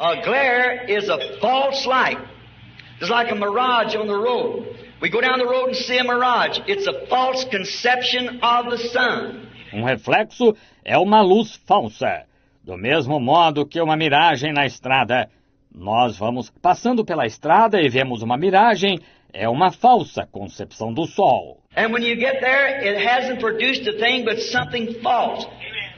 A glare is a false light. It's like a mirage on the road. We go down the road and see a mirage. It's a false conception of the sun. Um reflexo é uma luz falsa. Do mesmo modo que uma miragem na estrada. Nós vamos passando pela estrada e vemos uma miragem. É uma falsa concepção do sol. And when you get there, it hasn't produced a thing but something false.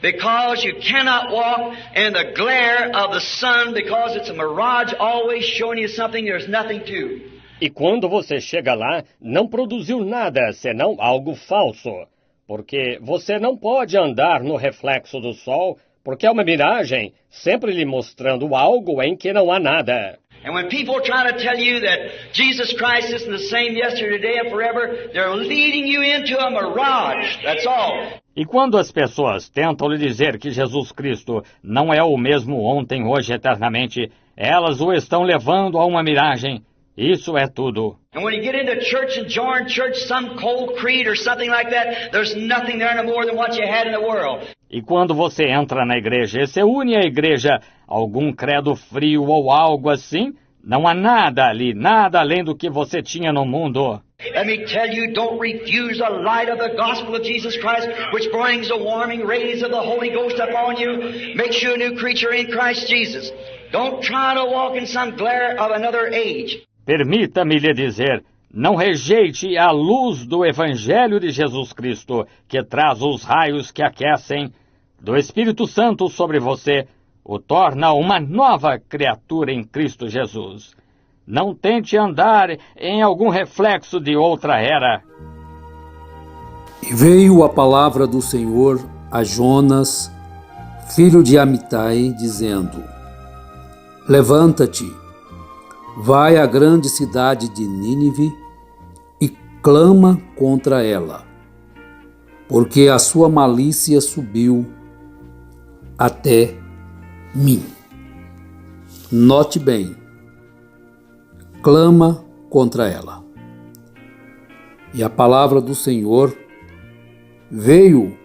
Because you cannot walk in the glare of the sun because it's a mirage always showing you something there's nothing to. E quando você chega lá, não produziu nada senão algo falso. Porque você não pode andar no reflexo do sol, porque é uma miragem, sempre lhe mostrando algo em que não há nada. And when people try to tell you that Jesus Christ isn't the same yesterday, today, and forever, they're leading you into a mirage. That's all. E quando as pessoas tentam lhe dizer que Jesus Cristo não é o mesmo ontem, hoje, eternamente, elas o estão levando a uma miragem. Isso é tudo. And when you get into church and join church, some cold creed or something like that, there's nothing there no more than what you had in the world. E quando você entra na igreja e se une à igreja, algum credo frio ou algo assim, não há nada ali, nada além do que você tinha no mundo. Let me tell you, don't refuse the light of the gospel of Jesus Christ, which brings the warming rays of the Holy Ghost upon you, makes you a new creature in Christ Jesus. Don't try to walk in some glare of another age. Permita-me lhe dizer, não rejeite a luz do Evangelho de Jesus Cristo, que traz os raios que aquecem do Espírito Santo sobre você, o torna uma nova criatura em Cristo Jesus. Não tente andar em algum reflexo de outra era. E veio a palavra do Senhor a Jonas, filho de Amitai, dizendo: Levanta-te, vai à grande cidade de Nínive e clama contra ela, porque a sua malícia subiu até mim. Note bem, clama contra ela. E a palavra do Senhor veio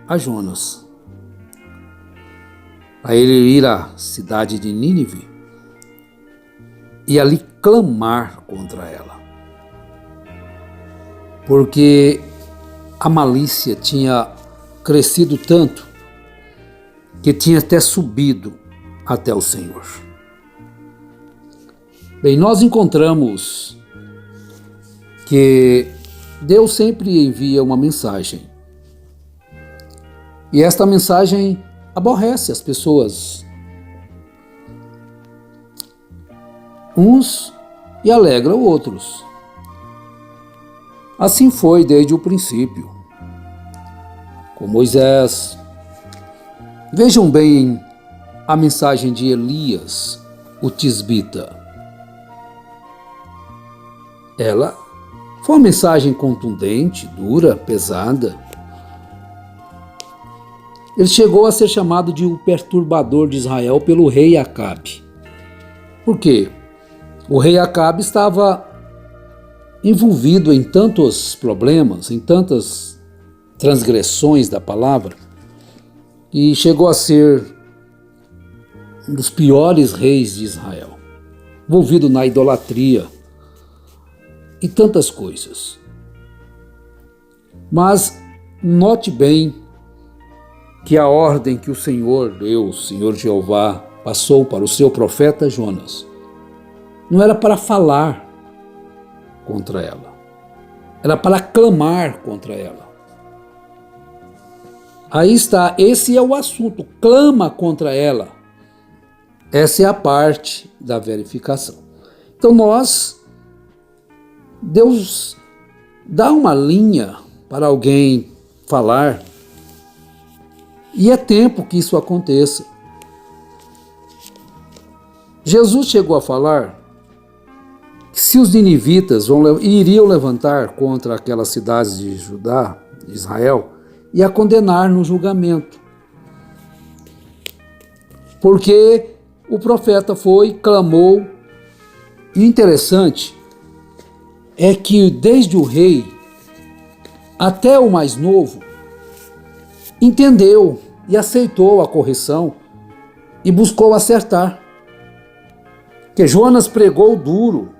a Jonas, a ele ir à cidade de Nínive e ali clamar contra ela, porque a malícia tinha crescido tanto que tinha até subido até o Senhor. Bem, nós encontramos que Deus sempre envia uma mensagem, e esta mensagem aborrece as pessoas, uns, e alegra outros. Assim foi desde o princípio, com Moisés. Vejam bem a mensagem de Elias, o tisbita. Ela foi uma mensagem contundente, dura, pesada. Ele chegou a ser chamado de o perturbador de Israel pelo rei Acabe. Por quê? O rei Acabe estava envolvido em tantos problemas, em tantas transgressões da palavra, e chegou a ser um dos piores reis de Israel, envolvido na idolatria e tantas coisas. Mas note bem que a ordem que o Senhor Deus, Senhor Jeová, passou para o seu profeta Jonas não era para falar contra ela, era para clamar contra ela. Aí está, esse é o assunto, clama contra ela. Essa é a parte da verificação. Então Deus dá uma linha para alguém falar, e é tempo que isso aconteça. Jesus chegou a falar que se os ninivitas iriam levantar contra aquelas cidades de Judá, de Israel, e a condenar no julgamento. Porque o profeta foi, clamou, e interessante é que desde o rei até o mais novo entendeu e aceitou a correção e buscou acertar. Que Jonas pregou duro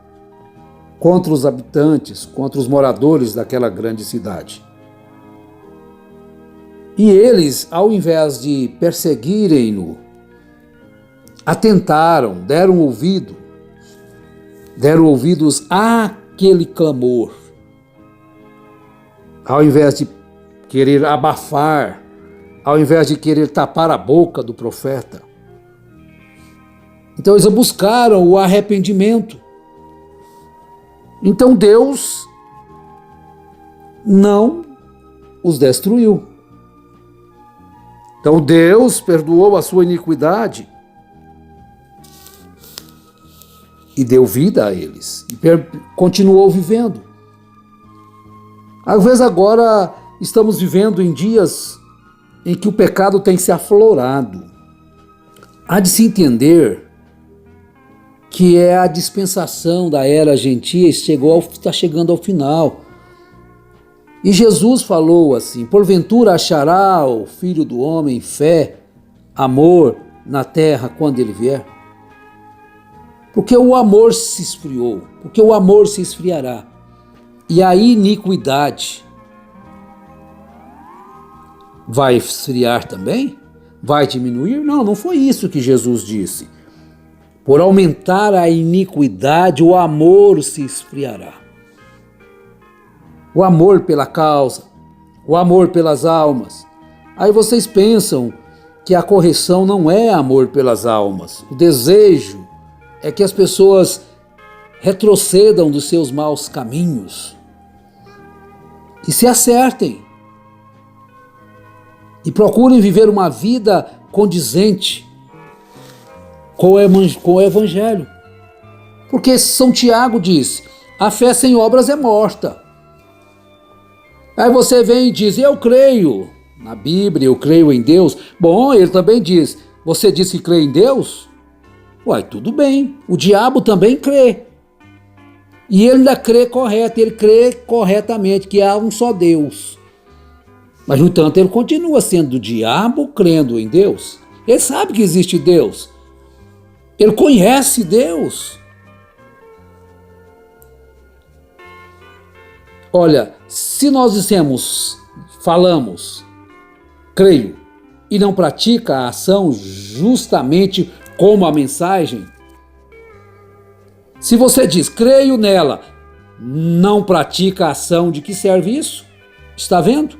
contra os habitantes, contra os moradores daquela grande cidade. E eles, ao invés de perseguirem-no, atentaram, deram ouvidos àquele clamor. Ao invés de querer abafar, ao invés de querer tapar a boca do profeta. Então eles buscaram o arrependimento. Então Deus não os destruiu. Então Deus perdoou a sua iniquidade e deu vida a eles e continuou vivendo. Às vezes agora estamos vivendo em dias em que o pecado tem se aflorado. Há de se entender que é a dispensação da era gentia está chegando ao final. E Jesus falou assim: porventura achará o Filho do Homem fé, amor na terra quando ele vier? Porque o amor se esfriou, porque o amor se esfriará. E a iniquidade vai esfriar também? Vai diminuir? Não, não foi isso que Jesus disse. Por aumentar a iniquidade, o amor se esfriará. O amor pela causa, o amor pelas almas. Aí vocês pensam que a correção não é amor pelas almas. O desejo é que as pessoas retrocedam dos seus maus caminhos e se acertem e procurem viver uma vida condizente com o Evangelho. Porque São Tiago diz: a fé sem obras é morta. Aí você vem e diz: eu creio na Bíblia, eu creio em Deus. Bom, ele também diz: você disse que crê em Deus? Uai, tudo bem, o diabo também crê. E ele ainda crê correto, ele crê corretamente que há um só Deus. Mas, no entanto, ele continua sendo o diabo crendo em Deus. Ele sabe que existe Deus. Ele conhece Deus. Olha, se nós falamos, creio, e não pratica a ação justamente como a mensagem, se você diz, creio nela, não pratica a ação, de que serve isso? Está vendo?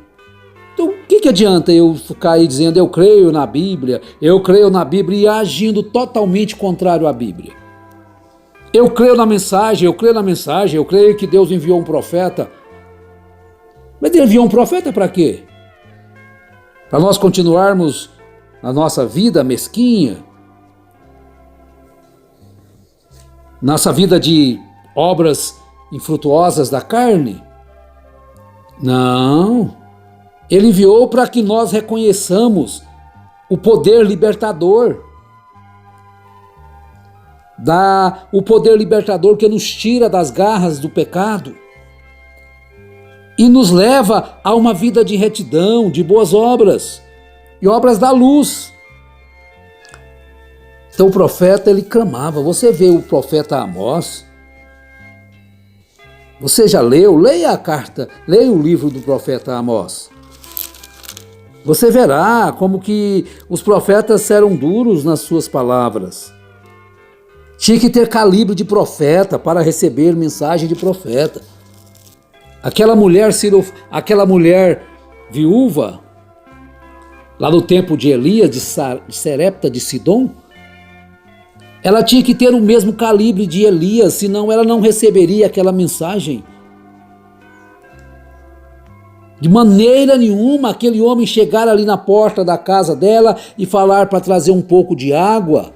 Então, o que adianta eu ficar aí dizendo, eu creio na Bíblia e agindo totalmente contrário à Bíblia? Eu creio na mensagem, eu creio que Deus enviou um profeta. Mas ele enviou um profeta para quê? Para nós continuarmos na nossa vida mesquinha, nossa vida de obras infrutuosas da carne? Não. Ele enviou para que nós reconheçamos o poder libertador. O poder libertador que nos tira das garras do pecado e nos leva a uma vida de retidão, de boas obras e obras da luz. Então o profeta, ele clamava. Você vê o profeta Amós? Você já leu? Leia a carta, leia o livro do profeta Amós. Você verá como que os profetas eram duros nas suas palavras. Tinha que ter calibre de profeta para receber mensagem de profeta. Aquela mulher viúva, lá no tempo de Elias, de Serepta de Sidom, ela tinha que ter o mesmo calibre de Elias, senão ela não receberia aquela mensagem. De maneira nenhuma aquele homem chegar ali na porta da casa dela e falar para trazer um pouco de água.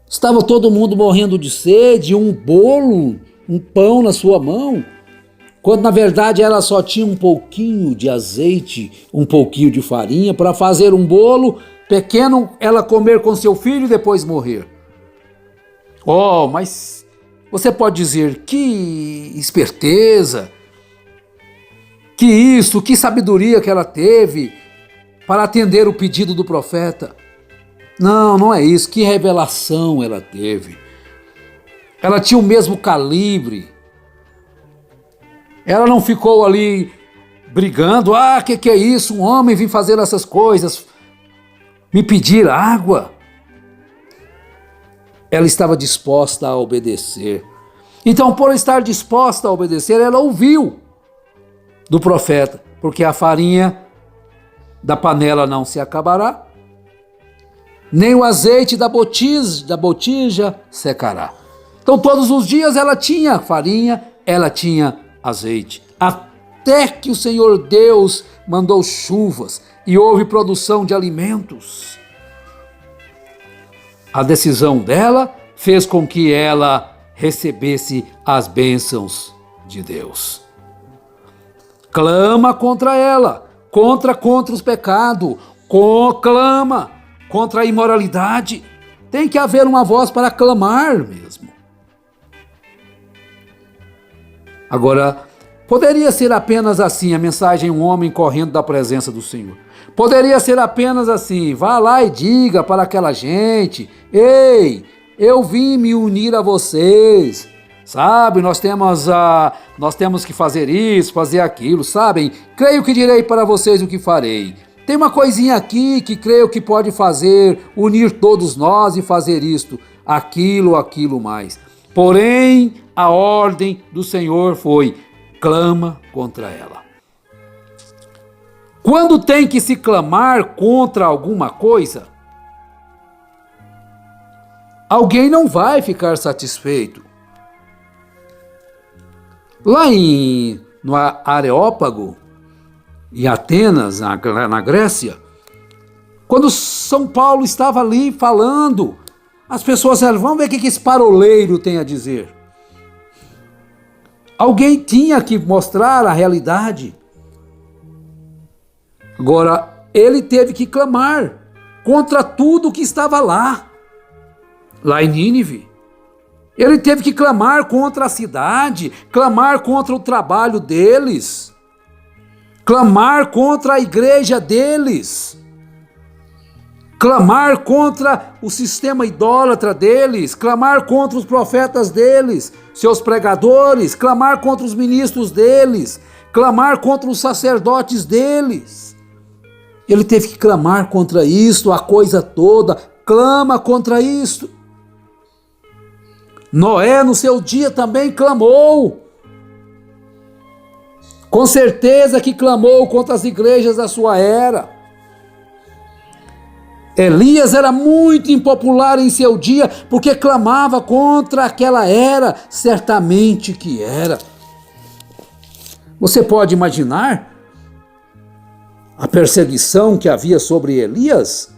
Estava todo mundo morrendo de sede, um bolo, um pão na sua mão, quando na verdade ela só tinha um pouquinho de azeite, um pouquinho de farinha para fazer um bolo pequeno, ela comer com seu filho e depois morrer. Oh, mas você pode dizer, que esperteza, que sabedoria que ela teve para atender o pedido do profeta. Não, não é isso, que revelação ela teve. ela tinha o mesmo calibre. Ela não ficou ali brigando, que é isso? Um homem vir fazer essas coisas, me pedir água. Ela estava disposta a obedecer. Então, por estar disposta a obedecer, ela ouviu do profeta, porque a farinha da panela não se acabará, nem o azeite da botija secará. Então, todos os dias ela tinha farinha, ela tinha azeite, até que o Senhor Deus mandou chuvas e houve produção de alimentos. A decisão dela fez com que ela recebesse as bênçãos de Deus. Clama contra ela, contra os pecados, clama contra a imoralidade. Tem que haver uma voz para clamar mesmo. Agora, poderia ser apenas assim a mensagem um homem correndo da presença do Senhor. Poderia ser apenas assim, vá lá e diga para aquela gente, ei, eu vim me unir a vocês, sabe, nós temos que fazer isso, fazer aquilo, sabem, creio que direi para vocês o que farei. Tem uma coisinha aqui que creio que pode fazer, unir todos nós e fazer isto, aquilo mais. Porém, a ordem do Senhor foi, clama contra ela. Quando tem que se clamar contra alguma coisa, alguém não vai ficar satisfeito. Lá no Areópago, em Atenas, na Grécia, quando São Paulo estava ali falando, as pessoas disseram, vamos ver o que esse paroleiro tem a dizer. Alguém tinha que mostrar a realidade. Agora, ele teve que clamar contra tudo que estava lá em Nínive. Ele teve que clamar contra a cidade, clamar contra o trabalho deles, clamar contra a igreja deles, clamar contra o sistema idólatra deles, clamar contra os profetas deles, seus pregadores, clamar contra os ministros deles, clamar contra os sacerdotes deles. Ele teve que clamar contra isto, a coisa toda, clama contra isto. Noé, no seu dia, também clamou. Com certeza que clamou contra as igrejas da sua era. Elias era muito impopular em seu dia, porque clamava contra aquela era, certamente que era. Você pode imaginar a perseguição que havia sobre Elias?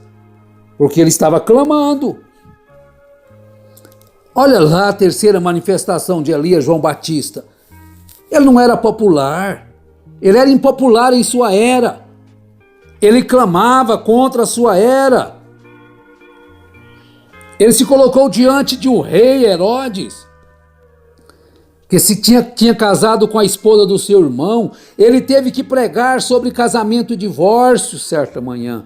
Porque ele estava clamando. Olha lá a terceira manifestação de Elias, João Batista. Ele não era popular, ele era impopular em sua era. Ele clamava contra a sua era. Ele se colocou diante de um rei, Herodes, que se tinha casado com a esposa do seu irmão. Ele teve que pregar sobre casamento e divórcio certa manhã.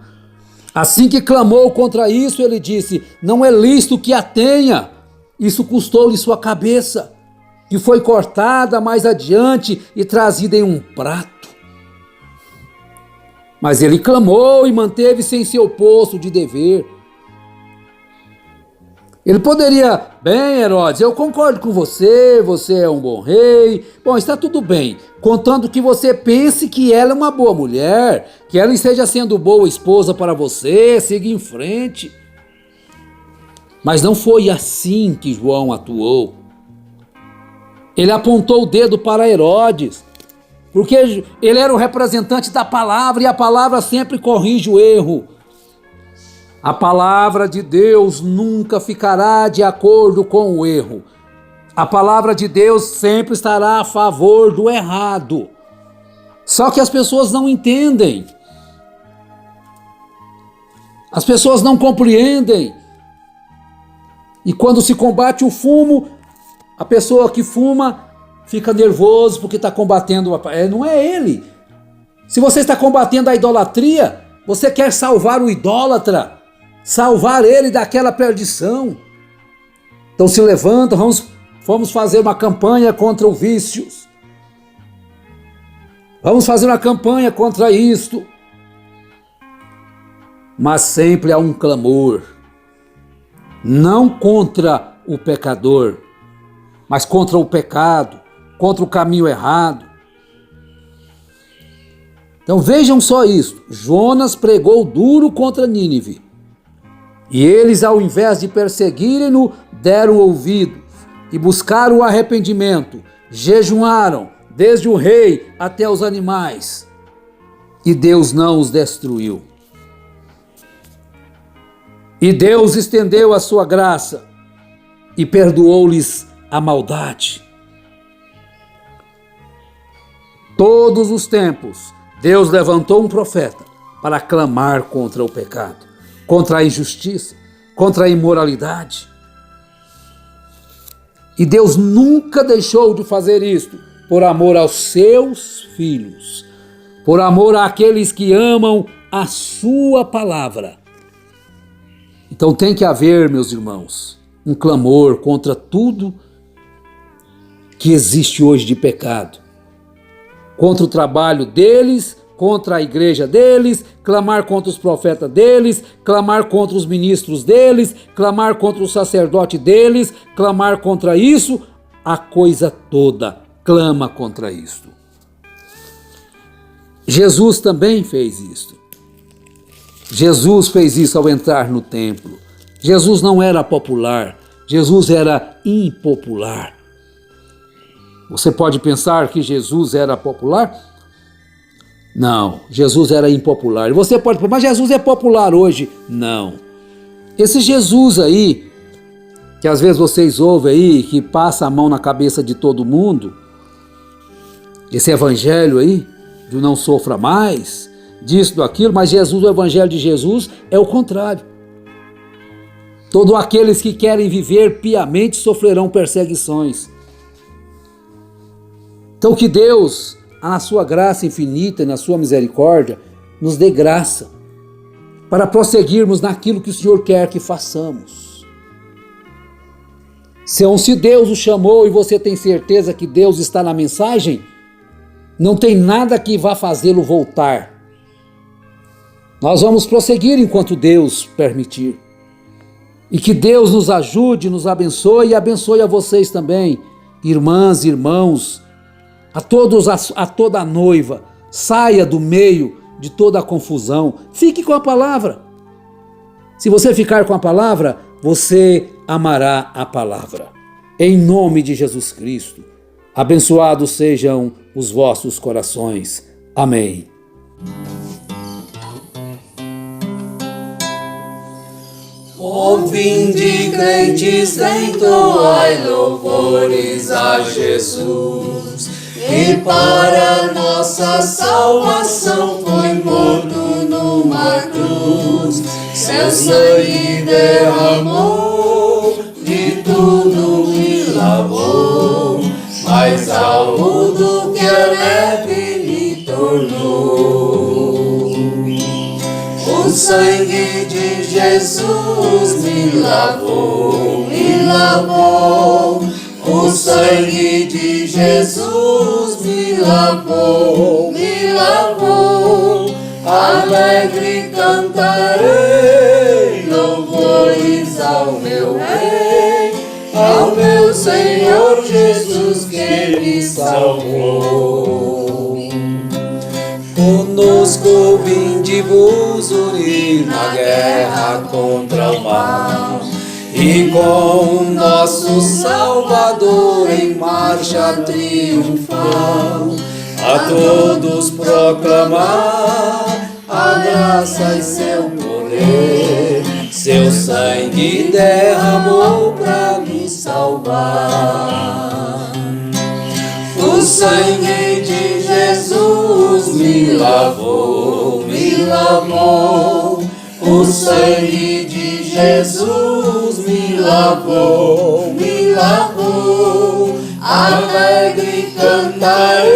Assim que clamou contra isso, ele disse, não é lícito que a tenha. Isso custou-lhe sua cabeça, que foi cortada mais adiante e trazida em um prato. Mas ele clamou e manteve-se em seu posto de dever. Ele poderia, bem, Herodes, eu concordo com você, você é um bom rei, bom, está tudo bem, contanto que você pense que ela é uma boa mulher, que ela esteja sendo boa esposa para você, siga em frente. Mas não foi assim que João atuou. Ele apontou o dedo para Herodes, porque ele era o representante da palavra e a palavra sempre corrige o erro. A palavra de Deus nunca ficará de acordo com o erro. A palavra de Deus sempre estará a favor do errado. Só que as pessoas não entendem. As pessoas não compreendem. E quando se combate o fumo, a pessoa que fuma fica nervoso porque está combatendo. Não é ele. Se você está combatendo a idolatria, você quer salvar o salvar ele daquela perdição. Então se levanta, vamos Vamos fazer uma campanha contra o vícios. Vamos fazer uma campanha contra isto. Mas sempre há um clamor. Não contra o pecador, mas contra o pecado, contra o caminho errado. Então vejam só isso. Jonas pregou duro contra Nínive. E eles, ao invés de perseguirem-no, deram ouvidos e buscaram o arrependimento. Jejuaram, desde o rei até os animais. E Deus não os destruiu. E Deus estendeu a sua graça e perdoou-lhes a maldade. Todos os tempos, Deus levantou um profeta para clamar contra o pecado, contra a injustiça, contra a imoralidade. E Deus nunca deixou de fazer isto por amor aos seus filhos, por amor àqueles que amam a sua palavra. Então tem que haver, meus irmãos, um clamor contra tudo que existe hoje de pecado. Contra o trabalho deles, contra a igreja deles, clamar contra os profetas deles, clamar contra os ministros deles, clamar contra o sacerdote deles, clamar contra isso, a coisa toda clama contra isto. Jesus também fez isto. Jesus fez isso ao entrar no templo. Jesus não era popular, Jesus era impopular. Você pode pensar que Jesus era popular? Não, Jesus era impopular. E você pode pensar, mas Jesus é popular hoje? Não. Esse Jesus aí, que às vezes vocês ouvem aí, que passa a mão na cabeça de todo mundo, esse evangelho aí, de não sofra mais, disso, daquilo, mas Jesus, o evangelho de Jesus é o contrário. Todos aqueles que querem viver piamente sofrerão perseguições. Então que Deus, na sua graça infinita e na sua misericórdia, nos dê graça para prosseguirmos naquilo que o Senhor quer que façamos. Se Deus o chamou e você tem certeza que Deus está na mensagem, não tem nada que vá fazê-lo voltar. Nós vamos prosseguir enquanto Deus permitir. E que Deus nos ajude, nos abençoe e abençoe a vocês também, irmãs, irmãos, a toda a noiva. Saia do meio de toda a confusão. Fique com a palavra. Se você ficar com a palavra, você amará a palavra. Em nome de Jesus Cristo, abençoados sejam os vossos corações. Amém. Vinde crentes, entoai louvores a Jesus, e para nossa salvação foi morto numa cruz. Seu sangue derramou, de tudo me lavou, mas ao mundo que é leve me tornou. O sangue de Jesus me lavou, me lavou. O sangue de Jesus me lavou, me lavou. Alegre cantarei louvores ao meu Rei, ao meu Senhor Jesus que me salvou. Conosco vinde vos unir na guerra contra o mal, e com o nosso Salvador em marcha triunfal, a todos proclamar a graça e seu poder. Seu sangue derramou pra me salvar. O sangue de Jesus me lavou, me lavou. O sangue de Jesus me lavou, me lavou. Alegre cantarei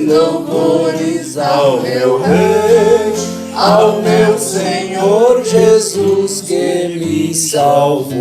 louvores ao meu Rei, ao meu Senhor Jesus que me salvou.